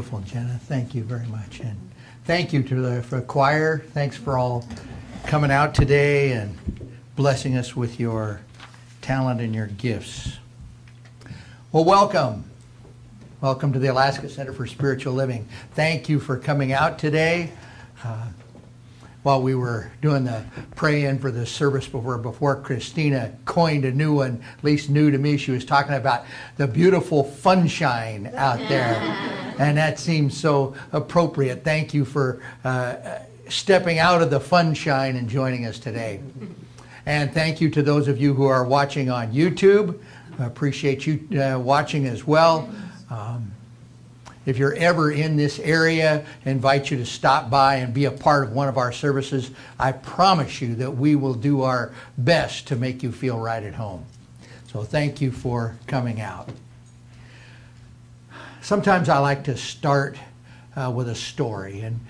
beautiful, Jenna. Thank you very much. And thank you to for the choir. Thanks for all coming out today and blessing us with your talent and your gifts. Well, welcome. Welcome to the Alaska Center for Spiritual Living. Thank you for coming out today. While we were doing the praying for the service before Christina coined a new one, at least new to me, she was talking about the beautiful funshine out there. And that seems so appropriate. Thank you for stepping out of the funshine and joining us today. And thank you to those of you who are watching on YouTube. I appreciate you watching as well. If you're ever in this area, I invite you to stop by and be a part of one of our services. I promise you that we will do our best to make you feel right at home. So thank you for coming out. Sometimes I like to start with a story. And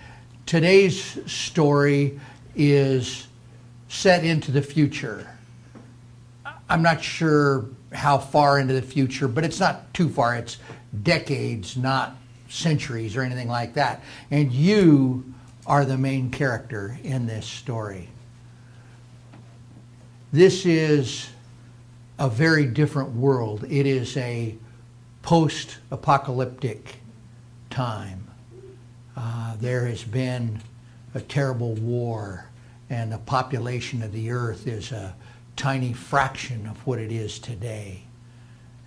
today's story is set into the future. I'm not sure how far into the future, but it's not too far. It's decades, not centuries or anything like that. And you are the main character in this story. This is a very different world. It is a post-apocalyptic time. There has been a terrible war, and the population of the earth is a tiny fraction of what it is today.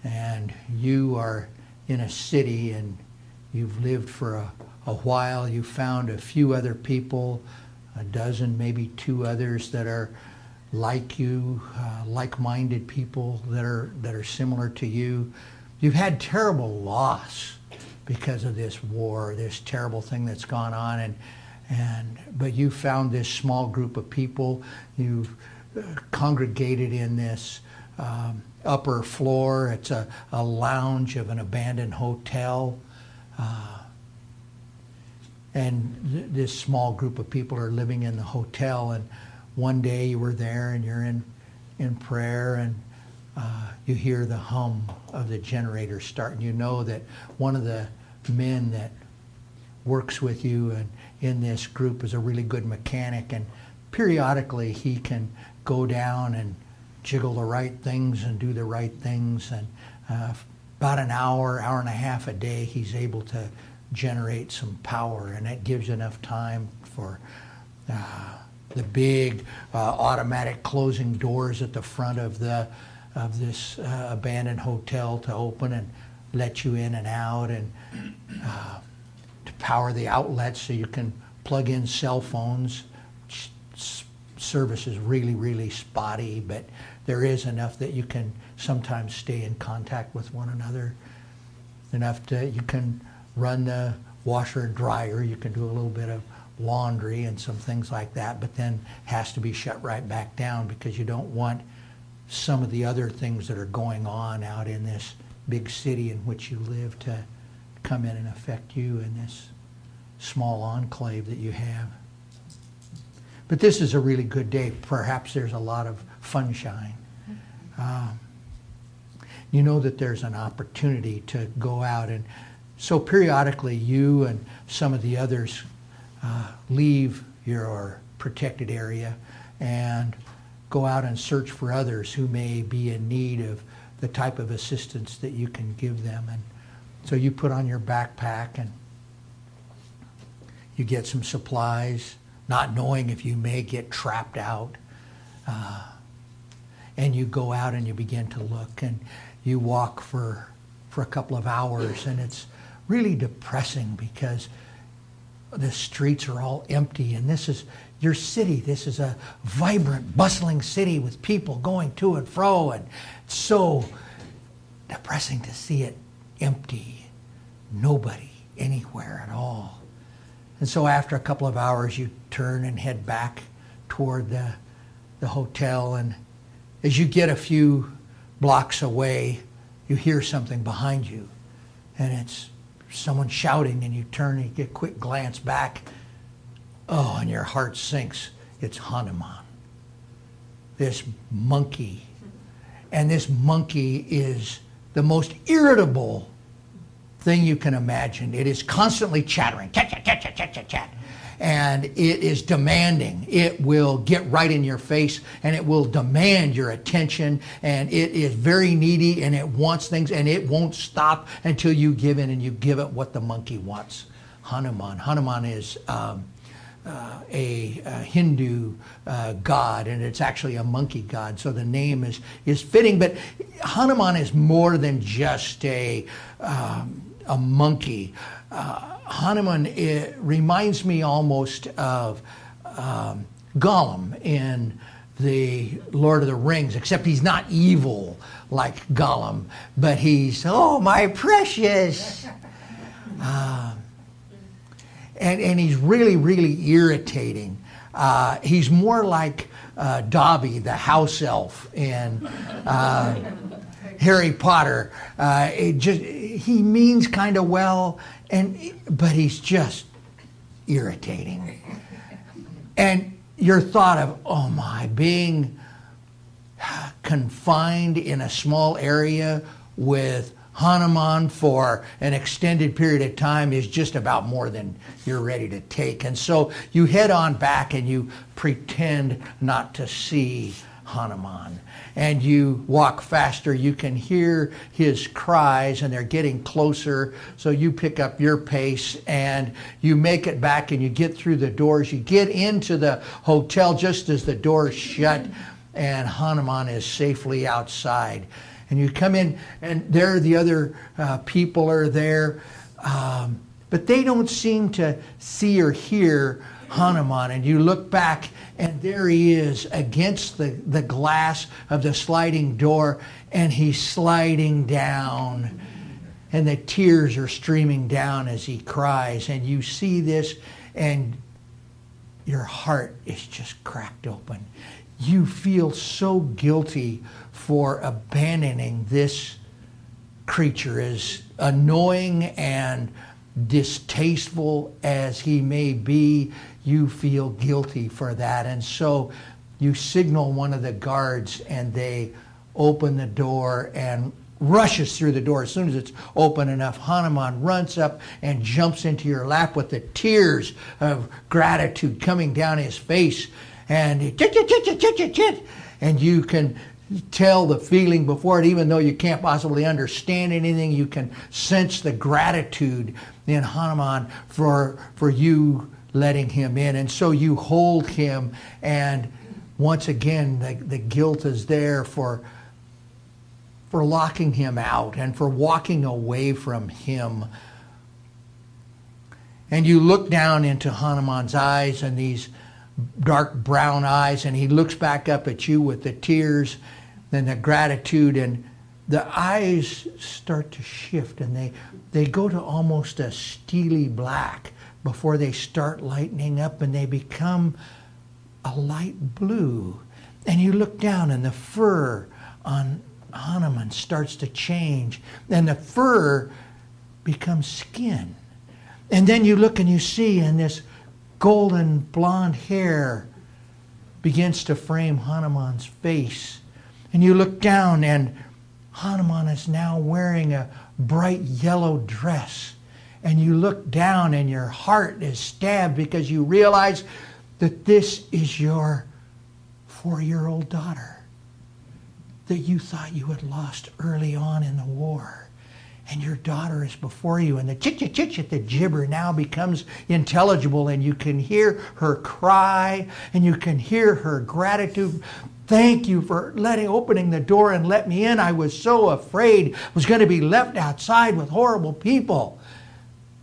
And you are in a city and you've lived for a while. You found a few other people, a dozen, maybe two others that are like you, like-minded people that are similar to you. You've had terrible loss because of this war, this terrible thing that's gone on, but you found this small group of people. You've congregated in this upper floor. It's a lounge of an abandoned hotel. And this small group of people are living in the hotel. And one day you were there and you're in prayer, and you hear the hum of the generator start. And you know that one of the men that works with you and in this group is a really good mechanic. And periodically he can go down and jiggle the right things and do the right things. And about an hour and a half a day, he's able to generate some power, and that gives enough time for the big automatic closing doors at the front of this abandoned hotel to open and let you in and out, and to power the outlets so you can plug in cell phones. Service is really, really spotty, but there is enough that you can sometimes stay in contact with one another. Enough that you can run the washer and dryer, you can do a little bit of laundry and some things like that, but then has to be shut right back down because you don't want some of the other things that are going on out in this big city in which you live to come in and affect you in this small enclave that you have. But this is a really good day. Perhaps there's a lot of funshine. You know that there's an opportunity to go out, and so periodically you and some of the others leave your protected area and go out and search for others who may be in need of the type of assistance that you can give them. And so you put on your backpack and you get some supplies, not knowing if you may get trapped out. And you go out and you begin to look, and you walk for a couple of hours, and it's really depressing because the streets are all empty, and this is your city. This is a vibrant, bustling city with people going to and fro, and it's so depressing to see it empty. Nobody anywhere at all. And so after a couple of hours, you turn and head back toward the hotel, and as you get a few blocks away, you hear something behind you, and it's someone shouting, and you turn and you get a quick glance back. Oh, and your heart sinks. It's Hanuman, this monkey. And this monkey is the most irritable thing you can imagine. It is constantly chattering, chat, chat, chat, chat, chat, chat, chat. And it is demanding. It will get right in your face and it will demand your attention, and it is very needy and it wants things, and it won't stop until you give in and you give it what the monkey wants. Hanuman. Hanuman is a Hindu god, and it's actually a monkey god, so the name is fitting. But Hanuman is more than just a monkey. Hanuman, it reminds me almost of Gollum in the Lord of the Rings, except he's not evil like Gollum, but he's, oh, my precious. And he's really, really irritating. He's more like Dobby, the house elf in Harry Potter. He means kind of well, but he's just irritating. And your thought of, oh my, being confined in a small area with Hanuman for an extended period of time is just about more than you're ready to take. And so you head on back and you pretend not to see Hanuman. And you walk faster. You can hear his cries and they're getting closer. So you pick up your pace and you make it back and you get through the doors. You get into the hotel just as the doors shut and Hanuman is safely outside. And you come in, and there the other people are there, but they don't seem to see or hear Hanuman. And you look back, and there he is against the glass of the sliding door, and he's sliding down. And the tears are streaming down as he cries. And you see this, and your heart is just cracked open. You feel so guilty for abandoning this creature, as annoying and distasteful as he may be. You feel guilty for that. And so you signal one of the guards and they open the door and rushes through the door. As soon as it's open enough, Hanuman runs up and jumps into your lap with the tears of gratitude coming down his face. And you can tell the feeling before it, even though you can't possibly understand anything, you can sense the gratitude in Hanuman for you letting him in. And so you hold him, and once again the guilt is there for locking him out and for walking away from him. And you look down into Hanuman's eyes, and these dark brown eyes, and he looks back up at you with the tears and the gratitude, and the eyes start to shift, and they go to almost a steely black before they start lightening up, and they become a light blue. And you look down, and the fur on Hanuman starts to change, and the fur becomes skin. And then you look and you see, and this golden blonde hair begins to frame Hanuman's face. And you look down, and Hanuman is now wearing a bright yellow dress. And you look down, and your heart is stabbed because you realize that this is your 4-year-old daughter that you thought you had lost early on in the war. And your daughter is before you, and the chit-chit-chit-chit, the gibber now becomes intelligible, and you can hear her cry, and you can hear her gratitude. Thank you for opening the door and let me in. I was so afraid I was going to be left outside with horrible people.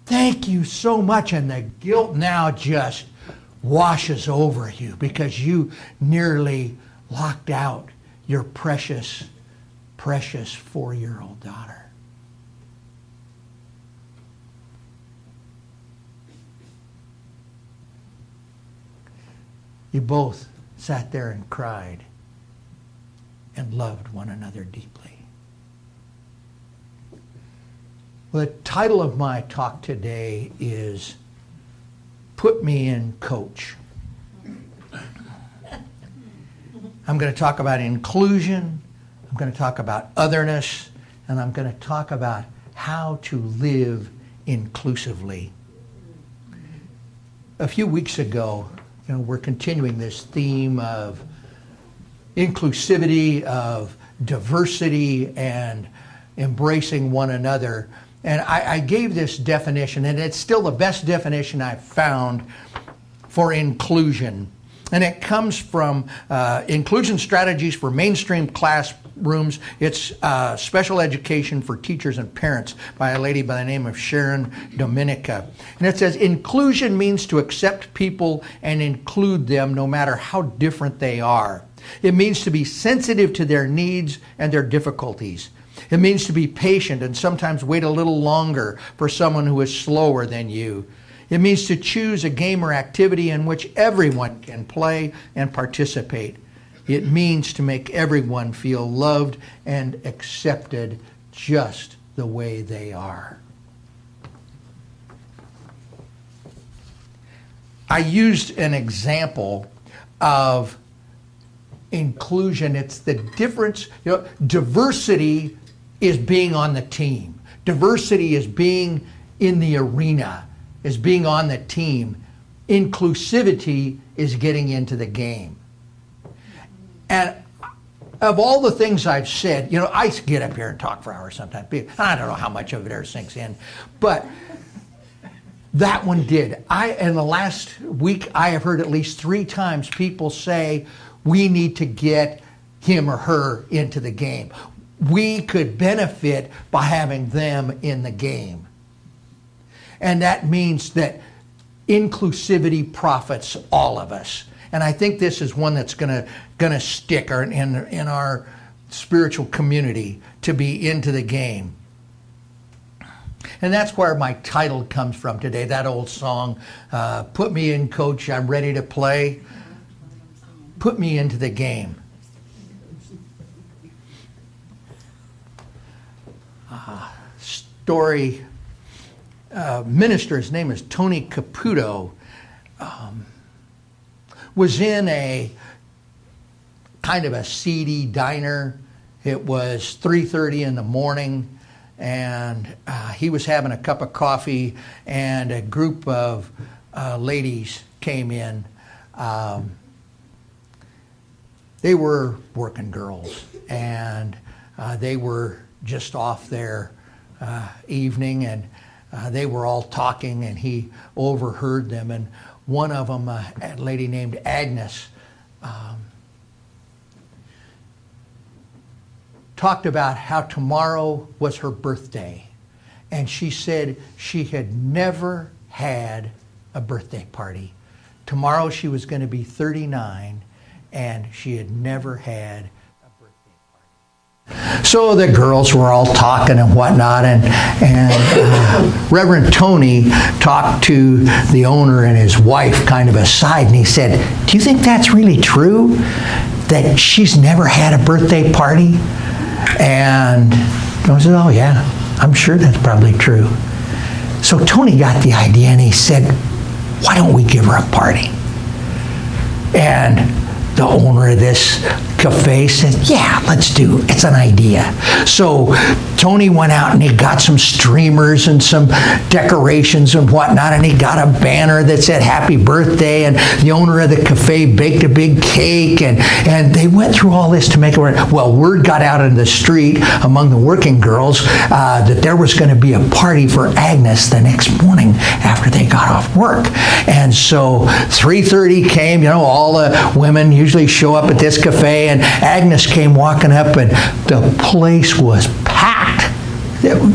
Thank you so much. And the guilt now just washes over you because you nearly locked out your precious, precious 4-year-old daughter. You both sat there and cried and loved one another deeply. Well, the title of my talk today is Put Me in Coach. I'm going to talk about inclusion, I'm going to talk about otherness, and I'm going to talk about how to live inclusively. A few weeks ago, we're continuing this theme of inclusivity, of diversity, and embracing one another. And I gave this definition, and it's still the best definition I've found for inclusion. And it comes from Inclusion Strategies for Mainstream Classrooms. It's special education for teachers and parents by a lady by the name of Sharon Dominica. And it says, inclusion means to accept people and include them no matter how different they are. It means to be sensitive to their needs and their difficulties. It means to be patient and sometimes wait a little longer for someone who is slower than you. It means to choose a game or activity in which everyone can play and participate. It means to make everyone feel loved and accepted just the way they are. I used an example of inclusion. It's the difference. Diversity is being on the team. Diversity is being in the arena, is being on the team. Inclusivity is getting into the game. And of all the things I've said, I get up here and talk for hours sometimes. I don't know how much of it ever sinks in, but that one did. In the last week, I have heard at least 3 times people say, we need to get him or her into the game. We could benefit by having them in the game. And that means that inclusivity profits all of us. And I think this is one that's gonna stick in our spiritual community, to be into the game. And that's where my title comes from today, that old song, put me in, coach, I'm ready to play. Put me into the game. Story minister, his name is Tony Caputo, was in a kind of a seedy diner. It was 3:30 in the morning, and he was having a cup of coffee, and a group of ladies came in. They were working girls, and they were just off their evening, and they were all talking, and he overheard them. And one of them, a lady named Agnes, talked about how tomorrow was her birthday. And she said she had never had a birthday party. Tomorrow she was going to be 39, and she had never had a birthday party. So the girls were all talking and whatnot, and Reverend Tony talked to the owner and his wife kind of aside, and he said, do you think that's really true, that she's never had a birthday party? And I said, oh yeah, I'm sure that's probably true. So Tony got the idea, and he said, why don't we give her a party? And the owner of this cafe said, yeah, let's do it. It's an idea. So Tony went out and he got some streamers and some decorations and whatnot, and he got a banner that said happy birthday, and the owner of the cafe baked a big cake, and they went through all this to make it work. Well, word got out in the street among the working girls that there was going to be a party for Agnes the next morning after they got off work. And so 3:30 came, all the women usually show up at this cafe, and Agnes came walking up, and the place was packed,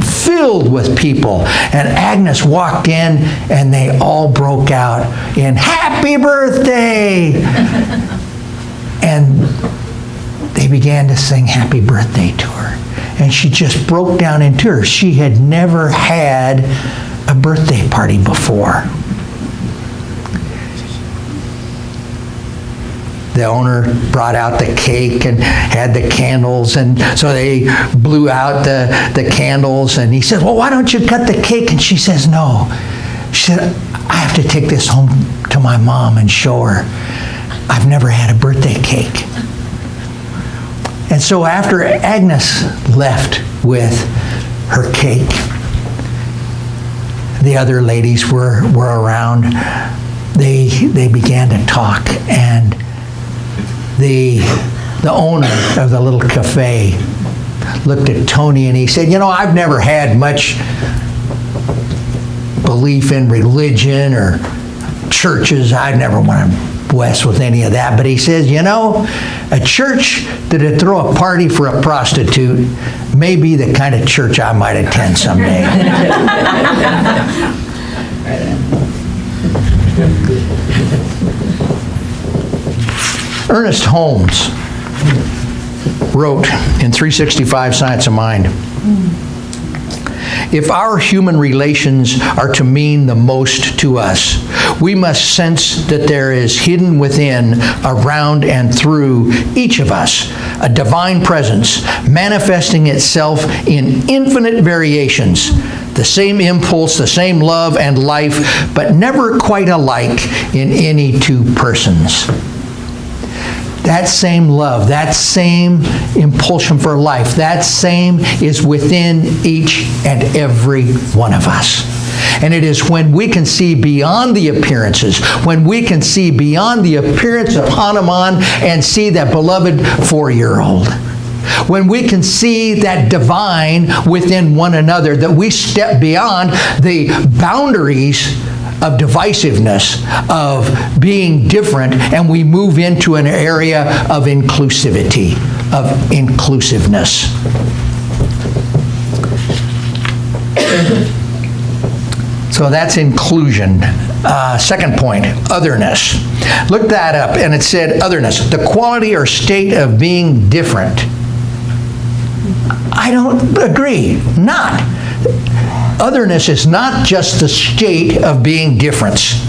filled with people. And Agnes walked in, and they all broke out in happy birthday. And they began to sing happy birthday to her. And she just broke down in tears. She had never had a birthday party before. The owner brought out the cake and had the candles, and so they blew out the candles, and he said, well, why don't you cut the cake? And she says, no. She said, I have to take this home to my mom and show her I've never had a birthday cake. And so after Agnes left with her cake, the other ladies were around, they began to talk, and the owner of the little cafe looked at Tony and he said, you know, I've never had much belief in religion or churches. I never want to mess with any of that. But he says, you know, a church that'd throw a party for a prostitute may be the kind of church I might attend someday. Ernest Holmes wrote in 365 Science of Mind, if our human relations are to mean the most to us, we must sense that there is hidden within, around, and through each of us a divine presence manifesting itself in infinite variations, the same impulse, the same love and life, but never quite alike in any two persons. That same love, that same impulsion for life, that same is within each and every one of us. And it is when we can see beyond the appearances, when we can see beyond the appearance of Hanuman and see that beloved 4-year-old, when we can see that divine within one another, that we step beyond the boundaries of divisiveness, of being different, and we move into an area of inclusivity, of inclusiveness. So that's inclusion. Second point, otherness. Look that up, and it said otherness, the quality or state of being different. I don't agree. Not. Otherness is not just the state of being difference.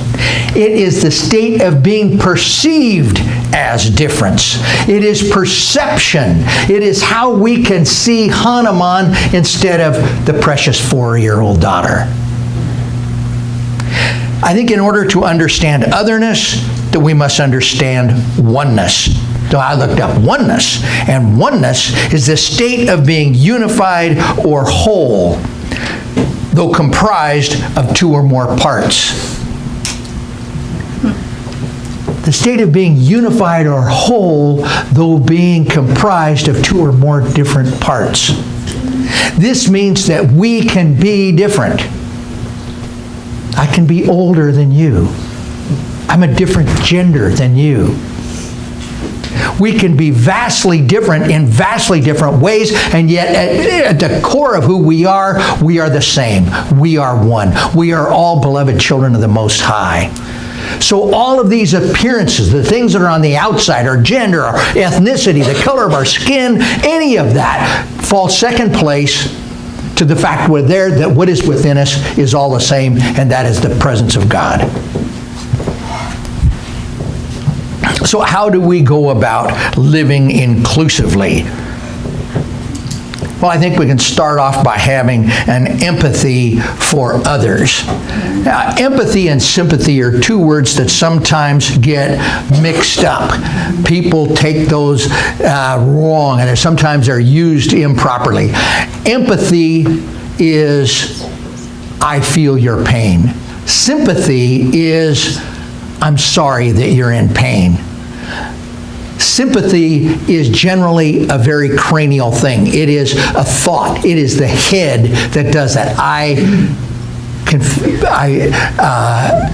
It is the state of being perceived as difference. It is perception. It is how we can see Hanuman instead of the precious 4-year-old daughter. I think in order to understand otherness, that we must understand oneness. So I looked up oneness, and oneness is the state of being unified or whole, though comprised of two or more parts. The state of being unified or whole, though being comprised of two or more different parts. This means that we can be different. I can be older than you. I'm a different gender than you. We can be vastly different in vastly different ways, and yet at the core of who we are the same. We are one. We are all beloved children of the Most High. So all of these appearances, the things that are on the outside, our gender, our ethnicity, the color of our skin, any of that falls second place to the fact that what is within us is all the same, and that is the presence of God. So how do we go about living inclusively? Well, I think we can start off by having an empathy for others. Empathy and sympathy are two words that sometimes get mixed up. People take those wrong, and sometimes they're used improperly. Empathy is, I feel your pain. Sympathy is, I'm sorry that you're in pain. Sympathy is generally a very cranial thing. It is a thought. It is the head that does that. I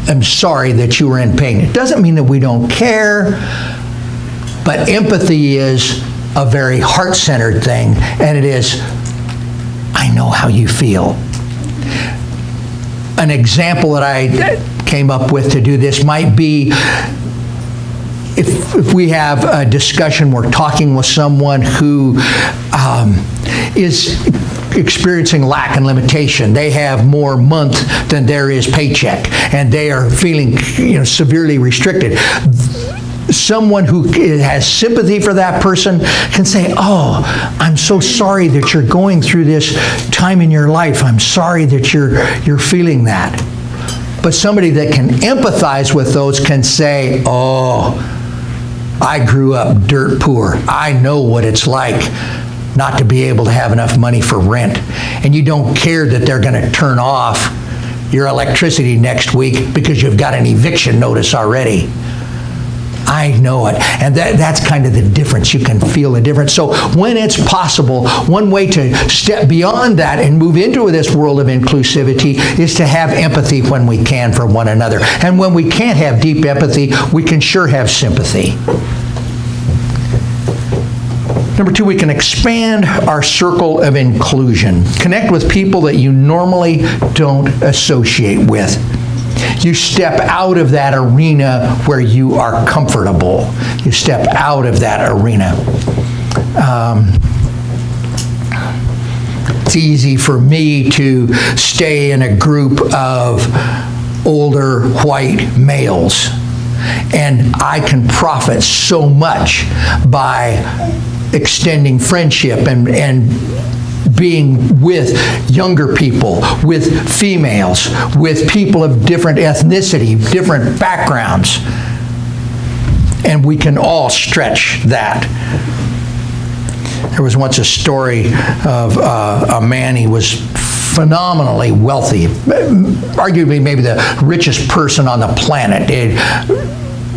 am sorry that you were in pain. It doesn't mean that we don't care, but empathy is a very heart-centered thing, and it is, I know how you feel. An example that I came up with to do this might be if we have a discussion, we're talking with someone who is experiencing lack and limitation. They have more month than there is paycheck, and they are feeling severely restricted. Someone who has sympathy for that person can say, oh, I'm so sorry that you're going through this time in your life. I'm sorry that you're feeling that. But somebody that can empathize with those can say, oh, I grew up dirt poor. I know what it's like not to be able to have enough money for rent. And you don't care that they're going to turn off your electricity next week because you've got an eviction notice already. I know it. And that's kind of the difference. You can feel the difference. So when it's possible, one way to step beyond that and move into this world of inclusivity is to have empathy when we can for one another. And when we can't have deep empathy, we can sure have sympathy. Number 2, we can expand our circle of inclusion. Connect with people that you normally don't associate with. You step out of that arena where you are comfortable. You step out of that arena. It's easy for me to stay in a group of older white males, and I can profit so much by extending friendship and being with younger people, with females, with people of different ethnicity, different backgrounds. And we can all stretch that. There was once a story of a man. He was phenomenally wealthy, arguably maybe the richest person on the planet.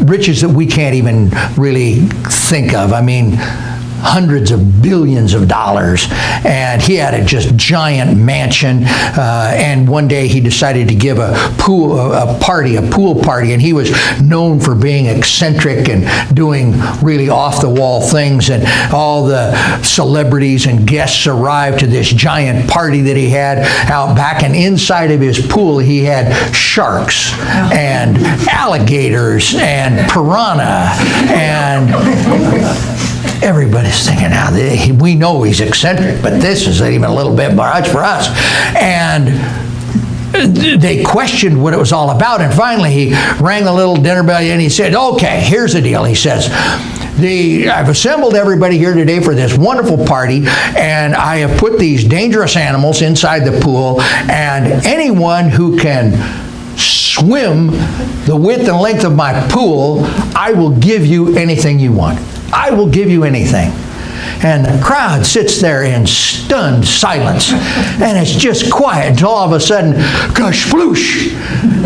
Riches that we can't even really think of. I mean, hundreds of billions of dollars, and he had a just giant mansion, and one day he decided to give a pool party, and he was known for being eccentric and doing really off-the-wall things, and all the celebrities and guests arrived to this giant party that he had out back, and inside of his pool he had sharks and alligators and piranha, and everybody's thinking, now we know he's eccentric, but this is even a little bit much for us. And they questioned what it was all about, and finally he rang the little dinner bell and he said, okay, here's the deal. He says, I've assembled everybody here today for this wonderful party, and I have put these dangerous animals inside the pool, and anyone who can swim the width and length of my pool, I will give you anything you want. I will give you anything. And the crowd sits there in stunned silence. And it's just quiet until all of a sudden, kasploosh!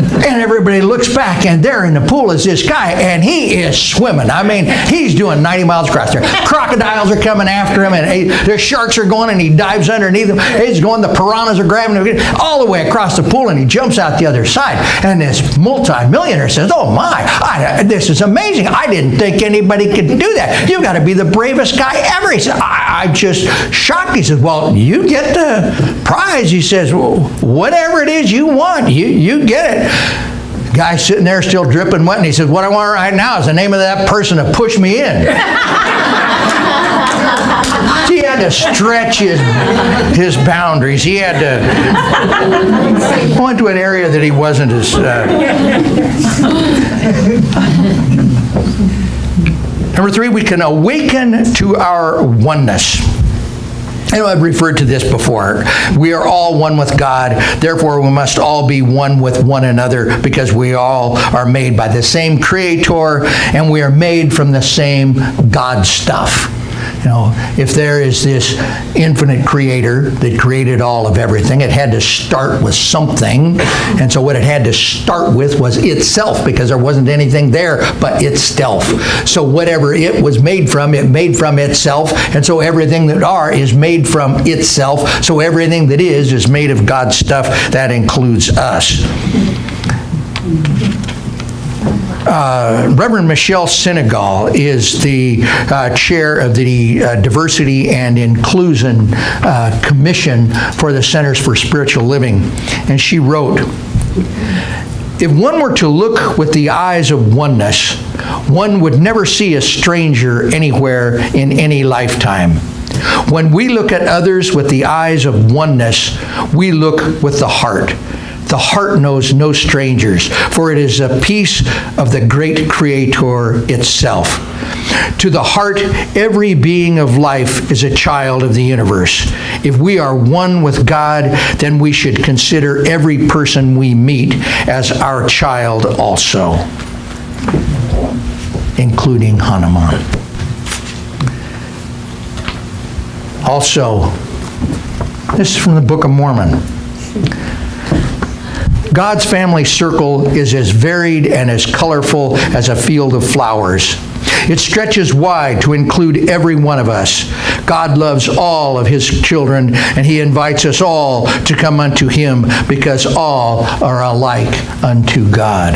And everybody looks back, and there in the pool is this guy, and he is swimming. I mean, he's doing 90 miles across there. Crocodiles are coming after him, and the sharks are going, and he dives underneath them. He's going, the piranhas are grabbing him all the way across the pool, and he jumps out the other side. And this multi-millionaire says, oh my, this is amazing. I didn't think anybody could do that. You got to be the bravest guy ever. He said, I'm just shocked. He says, well, you get the prize. He says, well, whatever it is you want, you get it. The guy's sitting there still dripping wet, and he says, what I want right now is the name of that person to push me in. He had to stretch his boundaries. He had to point to an area that he wasn't as... Number 3, we can awaken to our oneness. I know I've referred to this before. We are all one with God. Therefore, we must all be one with one another, because we all are made by the same Creator, and we are made from the same God stuff. You know, if there is this infinite Creator that created all of everything, it had to start with something. And so what it had to start with was itself, because there wasn't anything there but itself. So whatever it was made from, it made from itself. And so everything that is made from itself. So everything that is made of God's stuff. That includes us. Reverend Michelle Senegal is the chair of the Diversity and Inclusion Commission for the Centers for Spiritual Living. And she wrote, if one were to look with the eyes of oneness, one would never see a stranger anywhere in any lifetime. When we look at others with the eyes of oneness, we look with the heart. The heart knows no strangers, for it is a piece of the great Creator itself. To the heart, every being of life is a child of the universe. If we are one with God, then we should consider every person we meet as our child also, including Hanuman. Also, this is from the Book of Mormon. God's family circle is as varied and as colorful as a field of flowers. It stretches wide to include every one of us. God loves all of His children, and He invites us all to come unto Him because all are alike unto God.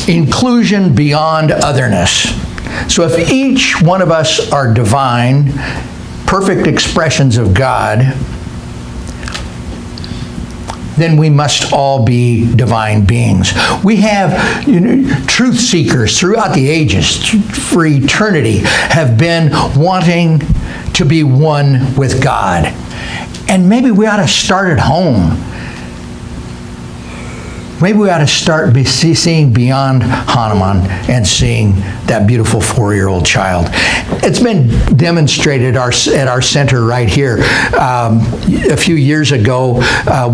Inclusion beyond otherness. So if each one of us are divine, perfect expressions of God, then we must all be divine beings. We have truth seekers throughout the ages, for eternity, have been wanting to be one with God. And maybe we ought to start at home. Maybe we ought to start seeing beyond Hanuman and seeing that beautiful 4-year-old child. It's been demonstrated at our center right here. A few years ago,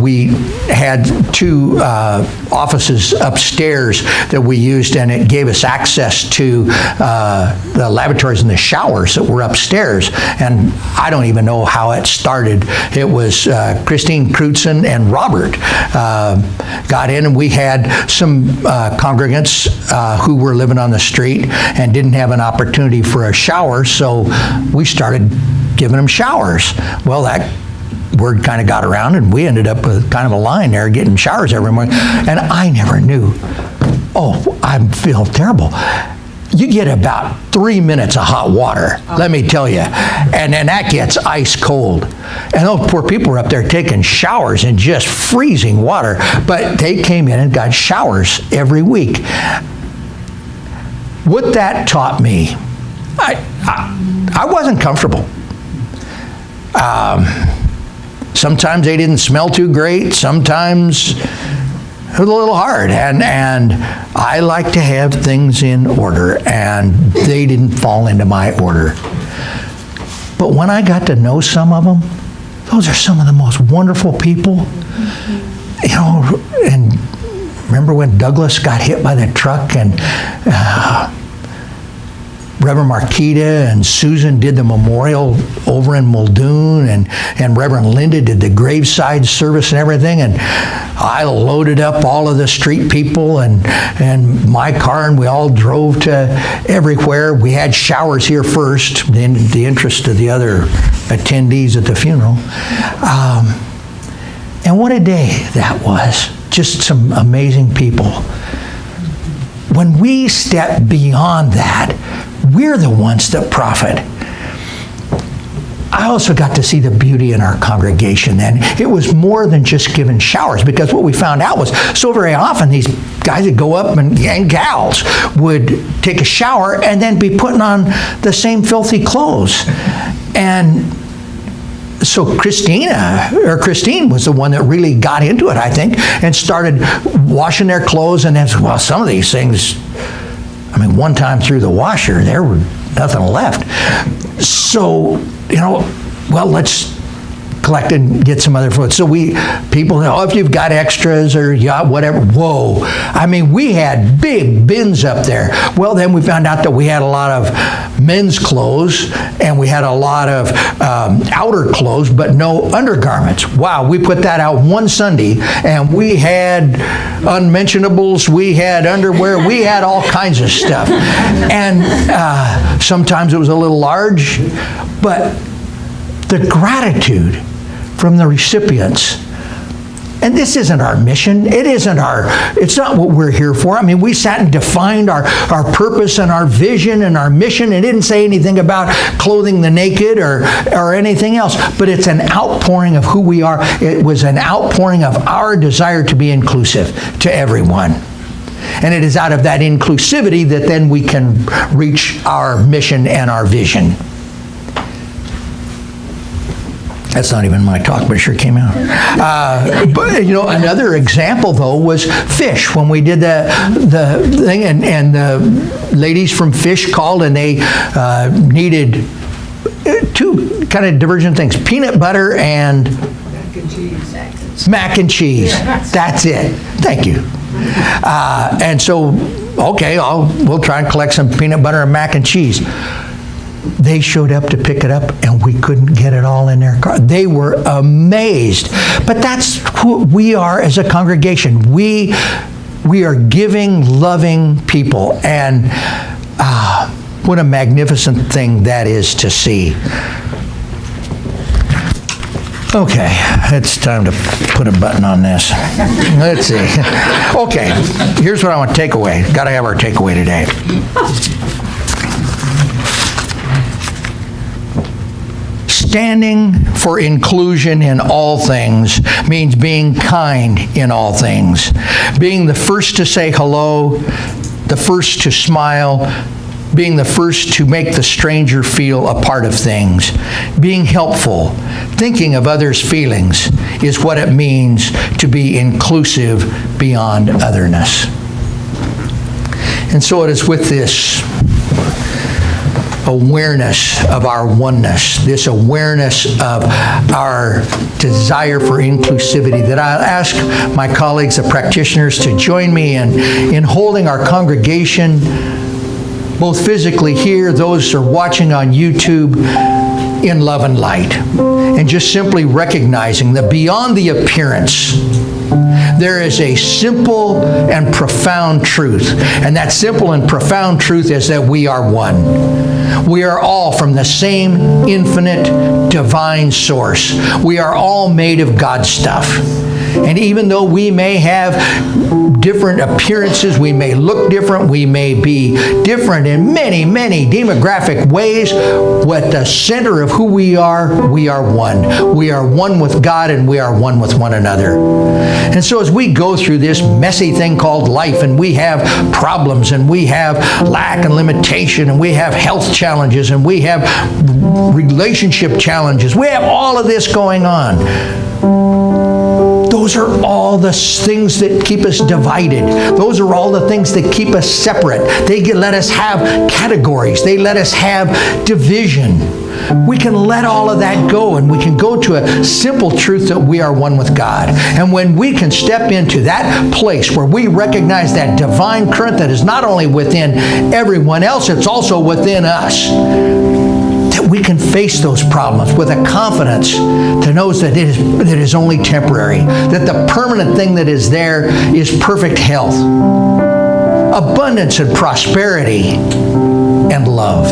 we had 2 offices upstairs that we used, and it gave us access to the lavatories and the showers that were upstairs. And I don't even know how it started. It was Christine Crutzen and Robert got in, and we had some congregants who were living on the street and didn't have an opportunity for a shower, so we started giving them showers. Well, that word kind of got around, and we ended up with kind of a line there getting showers every morning. And I never knew. Oh, I feel terrible. You get about 3 minutes of hot water, let me tell you. And then that gets ice cold. And those poor people were up there taking showers in just freezing water. But they came in and got showers every week. What that taught me, I wasn't comfortable. Sometimes they didn't smell too great. Sometimes it was a little hard, and I like to have things in order, and they didn't fall into my order. But when I got to know some of them, those are some of the most wonderful people. You know, and remember when Douglas got hit by the truck, and Reverend Marquita and Susan did the memorial over in Muldoon, and Reverend Linda did the graveside service and everything, and I loaded up all of the street people and my car, and we all drove to everywhere. We had showers here first in the interest of the other attendees at the funeral. And what a day that was. Just some amazing people. When we step beyond that, we're the ones that profit. I also got to see the beauty in our congregation then. It was more than just giving showers, because what we found out was so very often these guys would go up and gals would take a shower and then be putting on the same filthy clothes. And so Christine was the one that really got into it, I think, and started washing their clothes. And then, well, some of these things, I mean, one time through the washer, there was nothing left. So, you know, well, let's collect and get some other food. So people, oh, if you've got extras or whatever, whoa. I mean, we had big bins up there. Well, then we found out that we had a lot of men's clothes, and we had a lot of outer clothes, but no undergarments. Wow, we put that out one Sunday, and we had unmentionables, we had underwear, we had all kinds of stuff. And sometimes it was a little large, but the gratitude from the recipients. And this isn't our mission. It's not what we're here for. I mean, we sat and defined our purpose and our vision and our mission. It didn't say anything about clothing the naked or anything else, but it's an outpouring of who we are. It was an outpouring of our desire to be inclusive to everyone. And it is out of that inclusivity that then we can reach our mission and our vision. That's not even my talk, but it sure came out. But you know, another example though was Fish. When we did the thing, and the ladies from Fish called, and they needed 2 kind of divergent things: peanut butter and mac and cheese. Mac and cheese. That's it. Thank you. And so, okay, we'll try and collect some peanut butter and mac and cheese. They showed up to pick it up, and we couldn't get it all in their car. They were amazed. But that's who we are as a congregation. We are giving, loving people, and what a magnificent thing that is to see. Okay, it's time to put a button on this. Let's see. Okay, here's what I want to take away. Got to have our takeaway today. Standing for inclusion in all things means being kind in all things. Being the first to say hello, the first to smile, being the first to make the stranger feel a part of things. Being helpful, thinking of others' feelings is what it means to be inclusive beyond otherness. And so it is with this awareness of our oneness, this awareness of our desire for inclusivity, that I'll ask my colleagues, the practitioners, to join me in holding our congregation, both physically here, those who are watching on YouTube, in love and light. And just simply recognizing that beyond the appearance, there is a simple and profound truth. And that simple and profound truth is that we are one. We are all from the same infinite divine source. We are all made of God's stuff. And even though we may have different appearances, we may look different, we may be different in many, many demographic ways, at the center of who we are one. We are one with God, and we are one with one another. And so as we go through this messy thing called life, and we have problems, and we have lack and limitation, and we have health challenges, and we have relationship challenges, we have all of this going on. Those are all the things that keep us divided. Those are all the things that keep us separate. They let us have categories. They let us have division. We can let all of that go, and we can go to a simple truth that we are one with God. And when we can step into that place where we recognize that divine current that is not only within everyone else, it's also within us, that we can face those problems with a confidence that knows that it is only temporary, that the permanent thing that is there is perfect health, abundance and prosperity, and love.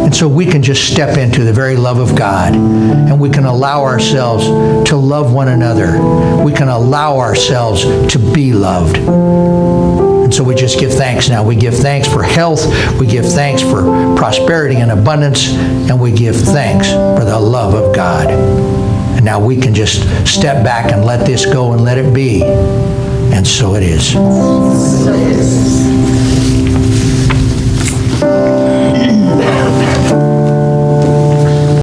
And so we can just step into the very love of God, and we can allow ourselves to love one another. We can allow ourselves to be loved. And so we just give thanks now. We give thanks for health. We give thanks for prosperity and abundance. And we give thanks for the love of God. And now we can just step back and let this go and let it be. And so it is.